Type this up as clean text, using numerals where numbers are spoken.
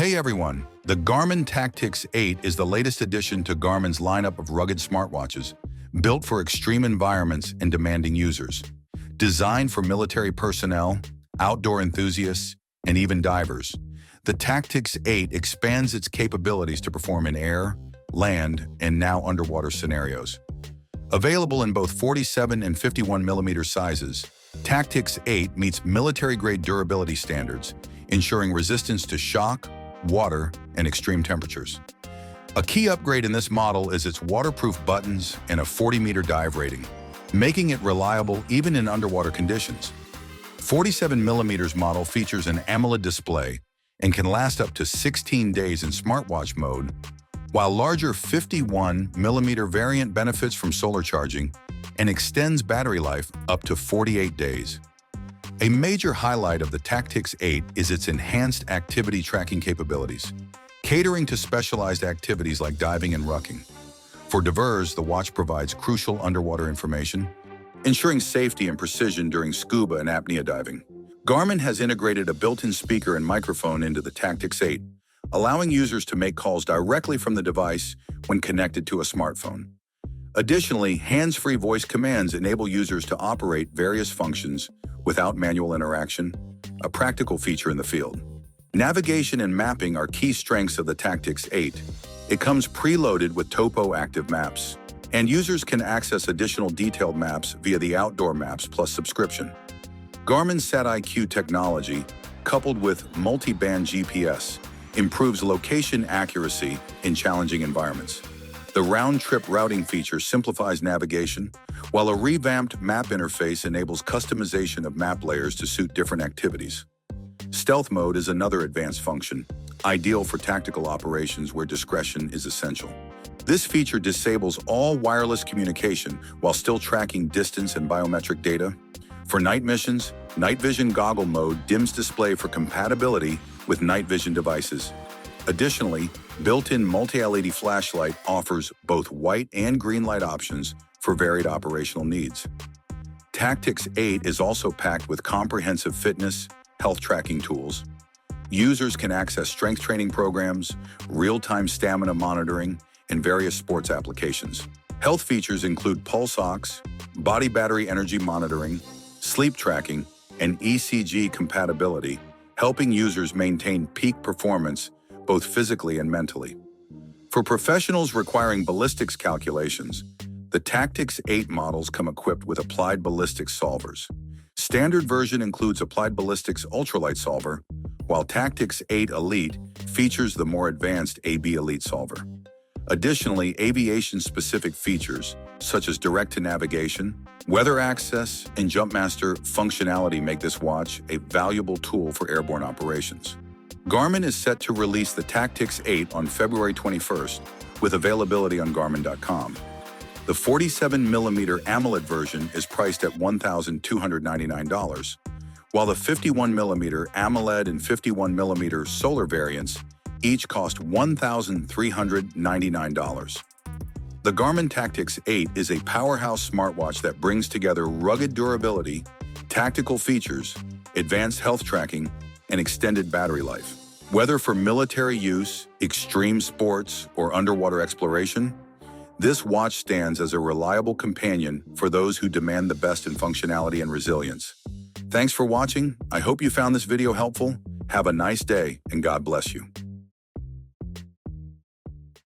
Hey everyone, the Garmin Tactix 8 is the latest addition to Garmin's lineup of rugged smartwatches, built for extreme environments and demanding users. Designed for military personnel, outdoor enthusiasts, and even divers, the Tactix 8 expands its capabilities to perform in air, land, and now underwater scenarios. Available in both 47 and 51 millimeter sizes, Tactix 8 meets military-grade durability standards, ensuring resistance to shock, water, and extreme temperatures. A key upgrade in this model is its waterproof buttons and a 40-meter dive rating, making it reliable even in underwater conditions. 47 millimeters model features an AMOLED display and can last up to 16 days in smartwatch mode, while larger 51 millimeter variant benefits from solar charging and extends battery life up to 48 days. A major highlight of the Tactix 8 is its enhanced activity tracking capabilities, catering to specialized activities like diving and rucking. For divers, the watch provides crucial underwater information, ensuring safety and precision during scuba and apnea diving. Garmin has integrated a built-in speaker and microphone into the Tactix 8, allowing users to make calls directly from the device when connected to a smartphone. Additionally, hands-free voice commands enable users to operate various functions without manual interaction, a practical feature in the field. Navigation and mapping are key strengths of the Tactix 8. It comes preloaded with Topo Active Maps, and users can access additional detailed maps via the Outdoor Maps Plus subscription. Garmin's SatIQ technology, coupled with multi-band GPS, improves location accuracy in challenging environments. The round-trip routing feature simplifies navigation, while a revamped map interface enables customization of map layers to suit different activities. Stealth mode is another advanced function, ideal for tactical operations where discretion is essential. This feature disables all wireless communication while still tracking distance and biometric data. For night missions, night vision goggle mode dims display for compatibility with night vision devices. Additionally, built-in multi-LED flashlight offers both white and green light options for varied operational needs. Tactix 8 is also packed with comprehensive fitness, health tracking tools. Users can access strength training programs, real-time stamina monitoring, and various sports applications. Health features include pulse ox, body battery energy monitoring, sleep tracking, and ECG compatibility, helping users maintain peak performance both physically and mentally. For professionals requiring ballistics calculations, the Tactix 8 models come equipped with Applied Ballistics solvers. Standard version includes Applied Ballistics Ultralight solver, while Tactix 8 Elite features the more advanced AB Elite solver. Additionally, aviation-specific features, such as direct-to-navigation, weather access, and Jumpmaster functionality make this watch a valuable tool for airborne operations. Garmin is set to release the Tactix 8 on February 21st, with availability on Garmin.com. The 47mm AMOLED version is priced at $1,299, while the 51mm AMOLED and 51mm solar variants each cost $1,399. The Garmin Tactix 8 is a powerhouse smartwatch that brings together rugged durability, tactical features, advanced health tracking, and extended battery life. Whether for military use, extreme sports, or underwater exploration, this watch stands as a reliable companion for those who demand the best in functionality and resilience. Thanks for watching. I hope you found this video helpful. Have a nice day, and God bless you.